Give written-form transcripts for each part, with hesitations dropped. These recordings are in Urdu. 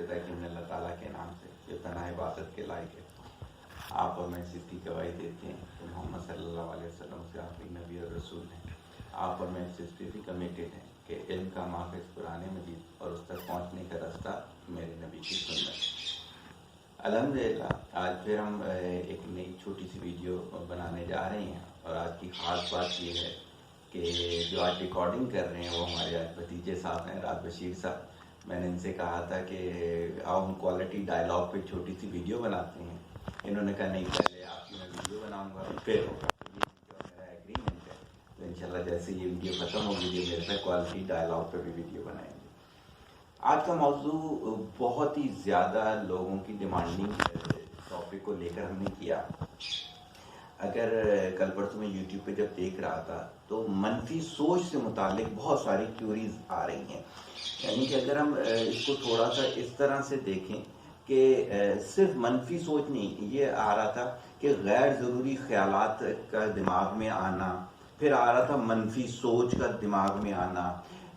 ابتدا کی ہم نے اللہ تعالیٰ کے نام سے جو پناہ عبادت کے لائق ہے. آپ اور میں اس کی گواہی دیتے ہیں کہ محمد صلی اللہ علیہ وسلم سے آخری نبی اور رسول ہیں. آپ اور میں اس چیز پہ بھی کمیٹیڈ ہیں کہ علم کا ماخذ قرآن مجید اور اس تک پہنچنے کا راستہ میرے نبی کی سنت. الحمدللہ آج پھر ہم ایک نئی چھوٹی سی ویڈیو بنانے جا رہے ہیں اور آج کی خاص بات یہ ہے کہ جو آج ریکارڈنگ کر رہے ہیں وہ ہمارے آج بھتیجے صاحب ہیں، راز بشیر صاحب. میں نے ان سے کہا تھا کہ آؤ ہم کوالٹی ڈائلاگ پہ چھوٹی سی ویڈیو بناتے ہیں. انہوں نے کہا نہیں پہلے آپ کی میں ویڈیو بناؤں گا پھر ہوگا. یہ میرا ایگریمنٹ ہے. تو انشاءاللہ جیسے یہ ویڈیو ختم ہو ویڈیو میرے پہ کوالٹی ڈائلاگ پہ بھی ویڈیو بنائیں گے. آج کا موضوع بہت ہی زیادہ لوگوں کی ڈیمانڈنگ ٹاپک کو لے کر ہم نے کیا. اگر کل پرسوں میں یوٹیوب پہ جب دیکھ رہا تھا تو منفی سوچ سے متعلق بہت ساری تھیوریز آ رہی ہیں. یعنی کہ اگر ہم اس کو تھوڑا سا اس طرح سے دیکھیں کہ صرف منفی سوچ نہیں، یہ آ رہا تھا کہ غیر ضروری خیالات کا دماغ میں آنا، پھر آ رہا تھا منفی سوچ کا دماغ میں آنا،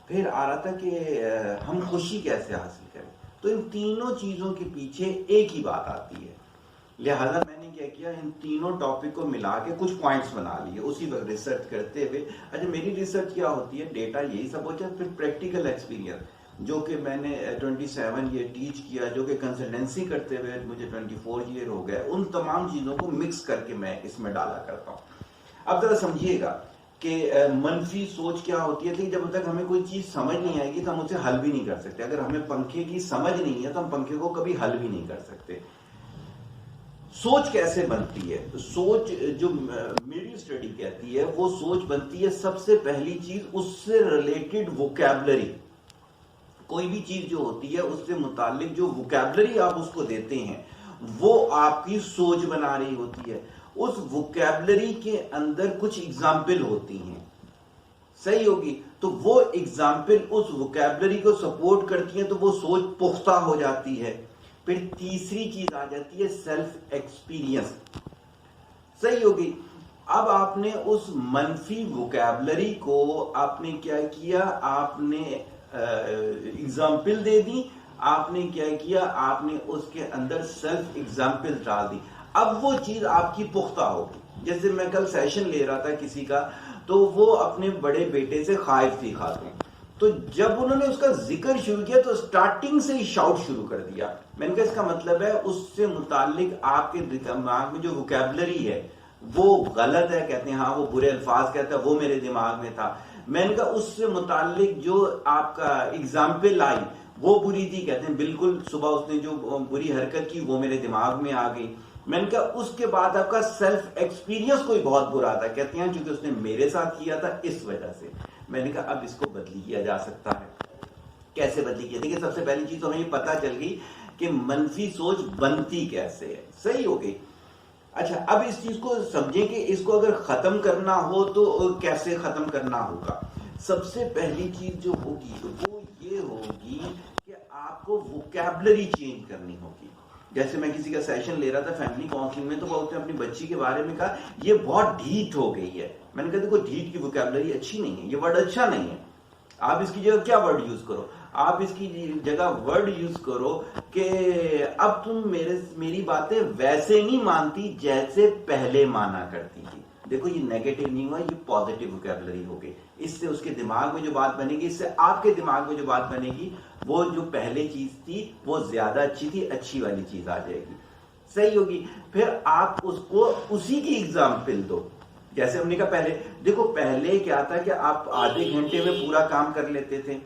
پھر آ رہا تھا کہ ہم خوشی کیسے حاصل کریں. تو ان تینوں چیزوں کے پیچھے ایک ہی بات آتی ہے. لہذا میں نے کیا کیا، ان تینوں ٹاپک کو ملا کے کچھ پوائنٹس بنا لیے اسی وقت ریسرچ کرتے ہوئے. اچھا میری ریسرچ کیا ہوتی ہے، ڈیٹا یہی سب ہوتا ہے، پھر پریکٹیکل ایکسپیرینس جو کہ میں نے 27 ایئر ٹیچ کیا، جو کہ کنسلٹنسی کرتے ہوئے مجھے 24 ایئر ہو گئے، ان تمام چیزوں کو مکس کر کے میں اس میں ڈالا کرتا ہوں. اب ذرا سمجھیے گا کہ منفی سوچ کیا ہوتی ہے کہ جب تک ہمیں کوئی چیز سمجھ نہیں آئے گی تو ہم اسے حل بھی نہیں کر سکتے. اگر ہمیں پنکھے کی سمجھ نہیں ہے تو ہم پنکھے کو کبھی حل بھی نہیں کر سکتے. سوچ کیسے بنتی ہے؟ سوچ جو میری اسٹڈی کہتی ہے وہ سوچ بنتی ہے سب سے پہلی چیز اس سے ریلیٹڈ ووکیبلری. کوئی بھی چیز جو ہوتی ہے اس سے متعلق جو ووکیبلری آپ اس کو دیتے ہیں وہ آپ کی سوچ بنا رہی ہوتی ہے. اس ووکیبلری کے اندر کچھ اگزامپل ہوتی ہیں، صحیح ہوگی، تو وہ اگزامپل اس ووکیبلری کو سپورٹ کرتی ہیں تو وہ سوچ پختہ ہو جاتی ہے. پھر تیسری چیز آ جاتی ہے سیلف ایکسپیرینس، صحیح ہوگی. اب آپ نے اس منفی ووکیبلری کو آپ نے کیا کیا، آپ نے ایگزامپل دے دی، آپ نے کیا کیا، آپ نے اس کے اندر سیلف ایگزامپل ڈال دی. اب وہ چیز آپ کی پختہ ہوگی. جیسے میں کل سیشن لے رہا تھا کسی کا، تو وہ اپنے بڑے بیٹے سے خائف تھی خاتون. تو جب انہوں نے اس کا ذکر شروع کیا تو سٹارٹنگ سے ہی شاؤٹ شروع کر دیا. میں نے کہا اس کا مطلب ہے اس سے متعلق آپ کے دماغ میں جو ووکیبلری ہے وہ غلط ہے. کہتے ہیں ہاں وہ برے الفاظ کہتا ہے، وہ میرے دماغ میں تھا. میں نے کہا اس سے متعلق جو آپ کا اگزامپل آئی وہ بری تھی. کہتے ہیں بالکل صبح اس نے جو بری حرکت کی وہ میرے دماغ میں آ گئی. میں نے کہا اس کے بعد آپ کا سیلف ایکسپیرینس کوئی بہت برا تھا. کہتے ہیں چونکہ اس نے میرے ساتھ کیا تھا اس وجہ سے. میں نے کہا اب اس کو بدلی کیا جا سکتا ہے. کیسے بدلی کیا؟ دیکھیں سب سے پہلی چیز تو ہمیں یہ پتا چل گئی کہ منفی سوچ بنتی کیسے ہے، صحیح ہو گئی. اچھا اب اس چیز کو سمجھیں کہ اس کو اگر ختم کرنا ہو تو کیسے ختم کرنا ہوگا. سب سے پہلی چیز جو ہوگی وہ یہ ہوگی کہ آپ کو ووکیبلری چینج کرنی ہوگی. جیسے میں کسی کا سیشن لے رہا تھا فیملی کاؤنسلنگ میں، تو وہ اپنی بچی کے بارے میں کہا یہ بہت ڈھیٹ ہو گئی ہے. میں نے کہا دیکھو ڈھیٹ کی ووکیبلری اچھی نہیں ہے، یہ ورڈ اچھا نہیں ہے. آپ اس کی جگہ کیا ورڈ یوز کرو؟ آپ اس کی جگہ ورڈ یوز کرو کہ اب تم میری باتیں ویسے نہیں مانتی جیسے پہلے مانا کرتی تھی. دیکھو یہ نیگیٹو نہیں ہوا، یہ پازیٹیو ووکیبلری ہو گئی. اس سے اس کے دماغ میں جو بات بنے گی، اس سے آپ کے دماغ میں جو بات بنے گی وہ جو پہلے چیز تھی وہ زیادہ اچھی تھی، اچھی والی چیز آ جائے گی، صحیح ہوگی. پھر آپ اس کو اسی کی ایگزامپل دو. جیسے ہم نے کہا پہلے دیکھو پہلے کیا تھا کہ آپ آدھے گھنٹے میں پورا کام کر لیتے تھے،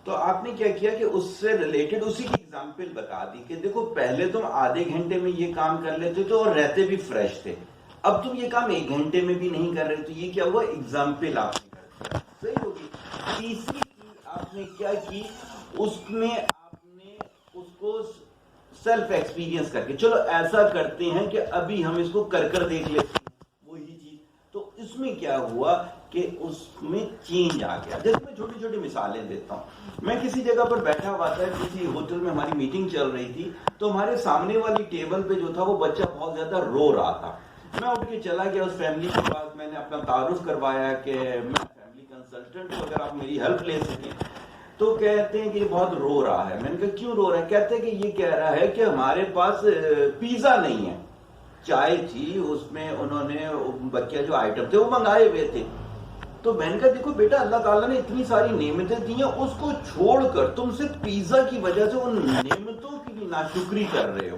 تو آپ نے کیا کیا کہ اس سے ریلیٹڈ اسی کی ایگزامپل بتا دی کہ دیکھو پہلے تم آدھے گھنٹے میں یہ کام کر لیتے تھے اور رہتے بھی فریش تھے، اب تم یہ کام 1 گھنٹے میں بھی نہیں کر رہے. تو یہ کیا ہوا؟ ایگزامپل آپ نے کر دیا، صحیح ہوگی. تیسری چیز آپ نے کیا کی، اس میں آپ نے اس کو سیلف ایکسپیرینس کر کے چلو ایسا کرتے ہیں کہ ابھی ہم اس کو کر دیکھ لیتے ہیں وہی چیز. تو اس میں کیا ہوا کہ اس میں چینج آ گیا. جیسے میں چھوٹی چھوٹی مثالیں دیتا ہوں. میں کسی جگہ پر بیٹھا ہوا تھا، کسی ہوٹل میں ہماری میٹنگ چل رہی تھی، تو ہمارے سامنے والی ٹیبل پہ جو تھا وہ بچہ بہت زیادہ رو رہا تھا. میں اٹھ کے چلا گیا اس فیملی کے پاس. میں نے اپنا تعارف کروایا کہ میں فیملی کنسلٹنٹ ہوں، اگر آپ میری ہیلپ لے سکیں. تو کہتے ہیں کہ یہ بہت رو رہا ہے. میں نے کہا کیوں رو رہا ہے؟ کہتے ہیں کہ یہ کہہ رہا ہے کہ ہمارے پاس پیزا نہیں ہے. چائے تھی اس میں انہوں نے بقیہ جو آئٹم تھے وہ منگائے ہوئے تھے. تو میں نے کہا دیکھو بیٹا اللہ تعالیٰ نے اتنی ساری نعمتیں دی ہیں, اس کو چھوڑ کر تم صرف پیزا کی وجہ سے ان نعمتوں کی بھی ناشکری کر رہے ہو.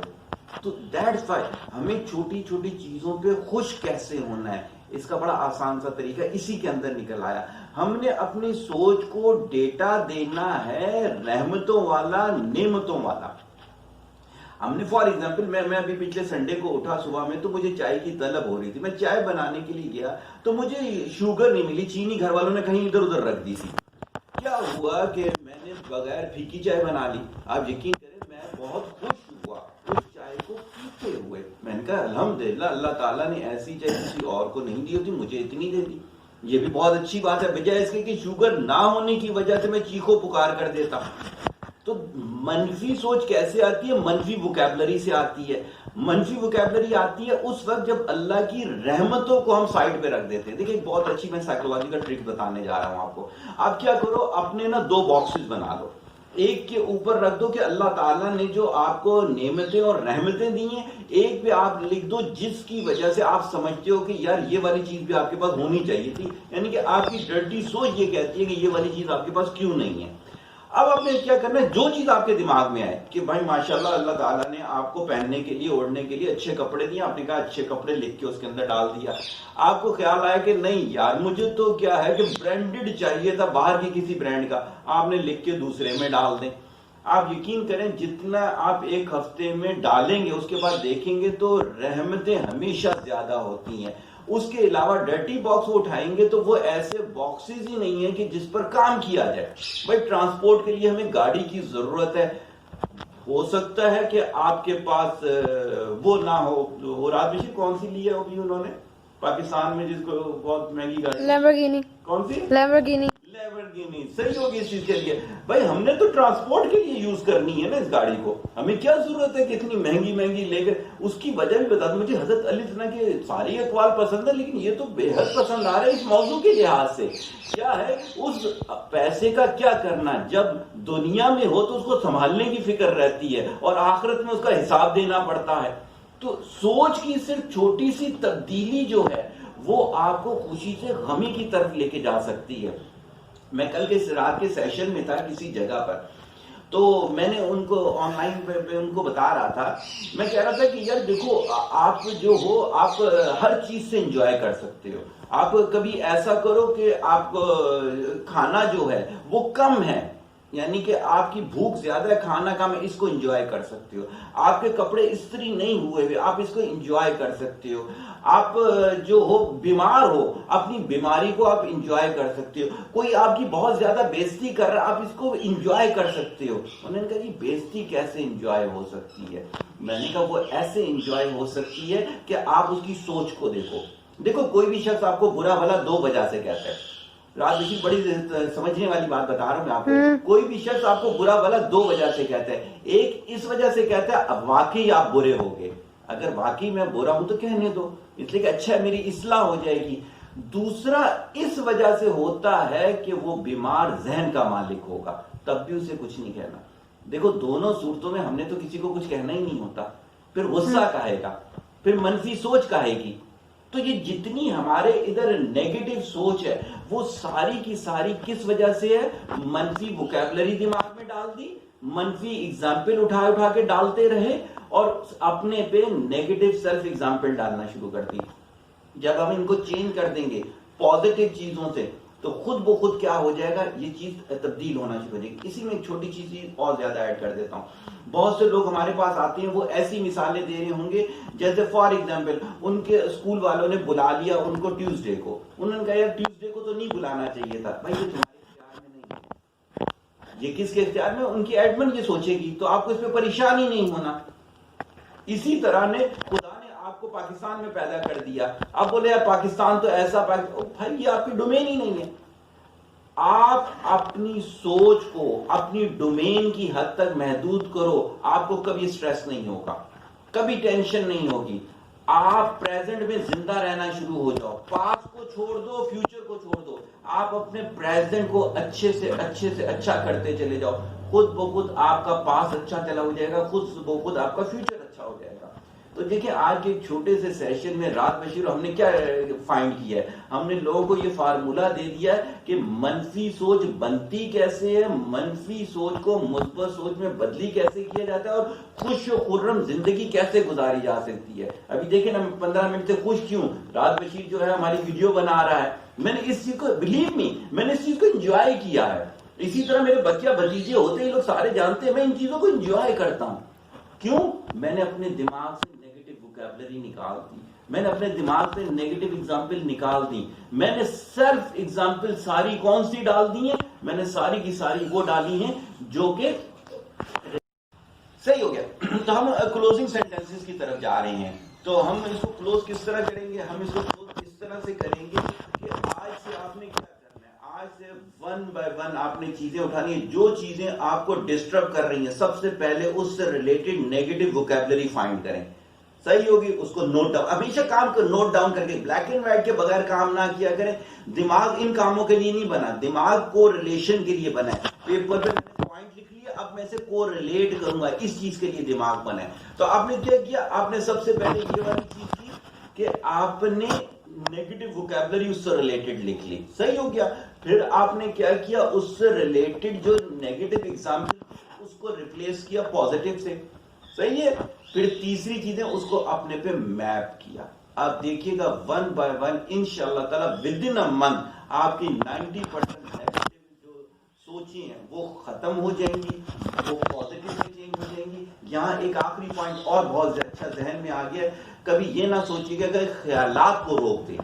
تو دیٹس وائی ہمیں چھوٹی چھوٹی چیزوں پہ خوش کیسے ہونا ہے, اس کا بڑا آسان سا طریقہ اسی کے اندر نکل آیا. ہم نے اپنی سوچ کو ڈیٹا دینا ہے رحمتوں والا, نعمتوں والا. ہم نے فار ایگزامپل میں ابھی پچھلے سنڈے کو اٹھا صبح میں تو مجھے چائے کی طلب ہو رہی تھی. میں چائے بنانے کے لیے گیا تو مجھے شوگر نہیں ملی, چینی گھر والوں نے کہیں ادھر ادھر رکھ دی تھی. کیا ہوا کہ میں نے بغیر پھیکی چائے بنا لی. آپ یقین کریں میں بہت خوش ہوا اس چائے کو پیتے ہوئے. میں نے کہا الحمدللہ اللہ تعالیٰ نے ایسی چائے کسی اور کو نہیں دی ہوتی, مجھے اتنی دے دی. یہ بھی بہت اچھی بات ہے, بجائے اس کے کہ شوگر نہ ہونے کی وجہ سے میں چیخو پکار کر دیتا. تو منفی سوچ کیسے آتی ہے؟ منفی ووکیبلری سے آتی ہے. منفی ووکیبلری آتی ہے اس وقت جب اللہ کی رحمتوں کو ہم سائڈ پہ رکھ دیتے ہیں. دیکھیں ایک بہت اچھی میں سائیکولوجیکل ٹرک بتانے جا رہا ہوں آپ کو. آپ کیا کرو, اپنے نا 2 باکسز بنا لو. ایک کے اوپر رکھ دو کہ اللہ تعالیٰ نے جو آپ کو نعمتیں اور رحمتیں دی ہیں, ایک پہ آپ لکھ دو جس کی وجہ سے آپ سمجھتے ہو کہ یار یہ والی چیز بھی آپ کے پاس ہونی چاہیے تھی. یعنی کہ آپ کی ڈرٹی سوچ یہ کہتی ہے کہ یہ والی چیز آپ کے پاس کیوں نہیں ہے. اب آپ نے کیا کرنا ہے, جو چیز آپ کے دماغ میں آئے کہ بھائی ماشاءاللہ اللہ تعالیٰ نے آپ کو پہننے کے لیے, اوڑھنے کے لیے اچھے کپڑے دیے, آپ نے کہا اچھے کپڑے لکھ کے اس کے اندر ڈال دیا. آپ کو خیال آیا کہ نہیں یار مجھے تو کیا ہے کہ برانڈڈ چاہیے تھا باہر کی کسی برانڈ کا, آپ نے لکھ کے دوسرے میں ڈال دیں. آپ یقین کریں جتنا آپ ایک ہفتے میں ڈالیں گے اس کے بعد دیکھیں گے تو رحمتیں ہمیشہ زیادہ ہوتی ہیں. اس کے علاوہ ڈرٹی باکس وہ اٹھائیں گے تو وہ ایسے باکسز ہی نہیں ہیں کہ جس پر کام کیا جائے. بھائی ٹرانسپورٹ کے لیے ہمیں گاڑی کی ضرورت ہے, ہو سکتا ہے کہ آپ کے پاس وہ نہ ہو. رات بشیر کون سی لی ہے ابھی انہوں نے پاکستان میں جس کو بہت مہنگی گاڑی, لیمبورگینی. کون سی؟ لیمبورگینی. لیمبورگینی صحیح ہوگی اس چیز کے لیے. بھائی ہم نے تو ٹرانسپورٹ کے لیے یوز کرنی ہے نا اس گاڑی کو, ہمیں کیا ضرورت ہے کہ اتنی مہنگی مہنگی لے کر. اس کی وجہ بھی بتا دوں, مجھے حضرت علی ثنا کے ساری اقوال پسند ہے لیکن یہ تو بے حد پسند آ رہا ہے اس موضوع کے لحاظ سے. کیا ہے اس پیسے کا کیا کرنا, جب دنیا میں ہو تو اس کو سنبھالنے کی فکر رہتی ہے اور آخرت میں اس کا حساب دینا پڑتا ہے. تو سوچ کی صرف چھوٹی سی تبدیلی جو ہے وہ آپ کو خوشی سے غمی کی طرف لے کے جا سکتی ہے. میں کل کے رات کے سیشن میں تھا کسی جگہ پر, تو میں نے ان کو آن لائن پہ ان کو بتا رہا تھا, میں کہہ رہا تھا کہ یار دیکھو آپ جو ہو آپ ہر چیز سے انجوائے کر سکتے ہو. آپ کبھی ایسا کرو کہ آپ کھانا جو ہے وہ کم ہے, یعنی کہ آپ کی بھوک زیادہ ہے کھانا کم ہے, اس کو انجوائے کر سکتے ہو. آپ کے کپڑے استری نہیں ہوئے ہوئے, آپ اس کو انجوائے کر سکتے ہو. آپ جو ہو بیمار ہو, اپنی بیماری کو آپ انجوائے کر سکتے ہو. کوئی آپ کی بہت زیادہ بےزتی کر رہا ہے, آپ اس کو انجوائے کر سکتے ہو. انہوں نے کہا یہ بےزتی کیسے انجوائے ہو سکتی ہے؟ میں نے کہا وہ ایسے انجوائے ہو سکتی ہے کہ آپ اس کی سوچ کو دیکھو. دیکھو کوئی بھی شخص آپ کو برا بھلا 2 وجہ سے کہتا ہے. رات بشیر بڑی سمجھنے والی بات بتا رہا ہوں میں آپ کو. کوئی بھی شخص آپ کو برا بھلا 2 وجہ سے کہتا ہے. ایک اس وجہ سے کہتا ہے اب واقعی آپ برے ہو گئے, اگر واقعی میں برا ہوں تو کہنے دو, اس لیے کہ اچھا میری اصلاح ہو جائے گی. دوسرا اس وجہ سے ہوتا ہے کہ وہ بیمار ذہن کا مالک ہوگا, تب بھی اسے کچھ نہیں کہنا. دیکھو دونوں صورتوں میں ہم نے تو کسی کو کچھ کہنا ہی نہیں ہوتا. پھر غصہ کہے گا, پھر منفی سوچ کہے گی. تو یہ جتنی ہمارے ادھر نیگیٹو سوچ ہے وہ ساری کی ساری کس وجہ سے ہے؟ منفی ووکیبلری دماغ میں ڈال دی, منفی اگزامپل اٹھا کے ڈالتے رہے اور اپنے پہ نیگیٹو سیلف اگزامپل ڈالنا شروع کر دی. جب ہم ان کو چینج کر دیں گے پازیٹیو چیزوں سے تو خود بخود کیا ہو جائے گا, یہ چیز تبدیل ہونا شروع ہو جائے گی. اسی میں ایک چھوٹی چیز اور زیادہ ایڈ کر دیتا ہوں. بہت سے لوگ ہمارے پاس آتے ہیں, وہ ایسی مثالیں دے رہے ہوں گے جیسے فار ایگزامپل ان کے اسکول والوں نے بلا لیا ان کو ٹیوزڈے کو, انہوں نے کہا یار ٹیوزڈے کو تو نہیں بلانا چاہیے تھا. بھائی یہ تمہارے اختیار میں نہیں ہے, یہ کس کے اختیار میں؟ ان کی ایڈمن یہ سوچے گی تو آپ کو اس پہ پریشانی نہیں ہونا. اسی طرح نے خدا نے آپ کو پاکستان میں پیدا کر دیا, اب بولے یار پاکستان تو ایسا, بھائی یہ آپ کی ڈومین ہی نہیں ہے. آپ اپنی سوچ کو اپنی ڈومین کی حد تک محدود کرو, آپ کو کبھی سٹریس نہیں ہوگا, کبھی ٹینشن نہیں ہوگی. آپ پریزنٹ میں زندہ رہنا شروع ہو جاؤ, پاسٹ کو چھوڑ دو, فیوچر کو چھوڑ دو, آپ اپنے پریزنٹ کو اچھے سے اچھا کرتے چلے جاؤ, خود بخود آپ کا پاسٹ اچھا چلا ہو جائے گا, خود بخود آپ کا فیوچر اچھا ہو جائے گا. تو دیکھیں آج کے ایک چھوٹے سے سیشن میں رات بشیر ہم نے کیا فائنڈ کیا ہے, ہم نے لوگوں کو یہ فارمولا دے دیا ہے کہ منفی سوچ بنتی کیسے ہے, منفی سوچ کو مثبت سوچ میں بدلی کیسے کیا جاتا ہے, اور خوش و خرم زندگی کیسے گزاری جا سکتی ہے. ابھی دیکھیں نا 15 منٹ سے خوش کیوں, رات بشیر جو ہے ہماری ویڈیو بنا رہا ہے, میں نے اس چیز کو بلیو می میں نے اس چیز کو انجوائے کیا ہے. اسی طرح میرے بچہ بھتیجے ہوتے ہیں, لوگ سارے جانتے ہیں میں ان چیزوں کو انجوائے کرتا ہوں. کیوں؟ میں نے اپنے دماغ سے نیگیٹو ووکیبلری نکال دی, میں نے اپنے دماغ سے نیگیٹو ایگزامپل نکال دی, میں نے سیلف ایگزامپل ساری کون سی ڈال دی ہیں, میں نے ساری کی ساری وہ ڈالی ہیں جو کہ صحیح ہو گیا. تو ہم کلوزنگ سینٹینسز کی طرف جا رہے ہیں. تو ہم اس کو کلوز کس طرح کریں گے, ہم اس کو کلوز اس طرح سے کریں گے کہ آج سے آپ نے کیا کرنا ہے, آج سے ون بائی ون آپ نے چیزیں اٹھانی ہیں, جو چیزیں آپ کو ڈسٹرب کر رہی ہیں سب سے پہلے اس سے ریلیٹڈ نیگیٹو ووکیبلری فائنڈ کریں. صحیح ہوگی, اس کو نوٹ ڈاؤن, ہمیشہ کام کو نوٹ ڈاؤن کر کے, بلیک اینڈ وائٹ کے بغیر کام نہ کیا کریں. دماغ ان کاموں کے لیے نہیں بنا, دماغ کو ریلیشن کے لیے بنا ہے. پیپر پہ پوائنٹ لکھ لیے, اب میں سے کو ریلیٹ کروں گا, اس چیز کے لیے دماغ بنا ہے. تو آپ نے کیا کیا, آپ نے سب سے پہلے یہ والی چیز کی کہ آپ نے نیگیٹو ووکیبلری اس سے ریلیٹڈ لکھ لی. صحیح ہو گیا. پھر آپ نے کیا کیا, اس سے ریلیٹڈ جو نیگیٹو ایگزامپل اس کو ریپلیس کیا پازیٹو سے. صحیح ہے. پھر تیسری چیزیں اس کو اپنے پہ میپ کیا. آپ دیکھیے گا ون بائی ون انشاءاللہ تعالی ود ان اے منتھ آپ کی 90% نیگیٹو جو سوچیں ہیں وہ ختم ہو جائیں گی, وہ پازیٹو میں چینج ہو جائیں گی. یہاں ایک آخری پوائنٹ اور بہت اچھا ذہن میں آ گیا, کبھی یہ نہ سوچیے گا کہ خیالات کو روک دیں.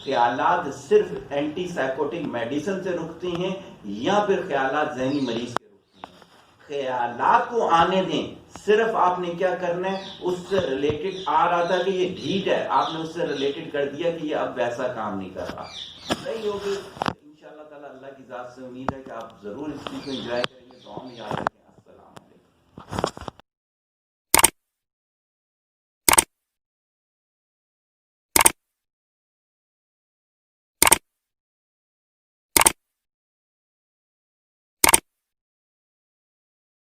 خیالات صرف اینٹی سائیکوٹک میڈیسن سے رکتے ہیں یا پھر خیالات ذہنی مریض کے رکتے ہیں. خیالات کو آنے دیں. صرف آپ نے کیا کرنا ہے, اس سے ریلیٹڈ آ رہا تھا کہ یہ ڈھیٹ ہے, آپ نے اس سے ریلیٹڈ کر دیا کہ یہ اب ویسا کام نہیں کر رہا. صحیح ہوگی. انشاءاللہ تعالی اللہ کی ذات سے امید ہے کہ آپ ضرور اس چیز کو انجوائے کریں گے. دعاؤں میں یاد رکھیں.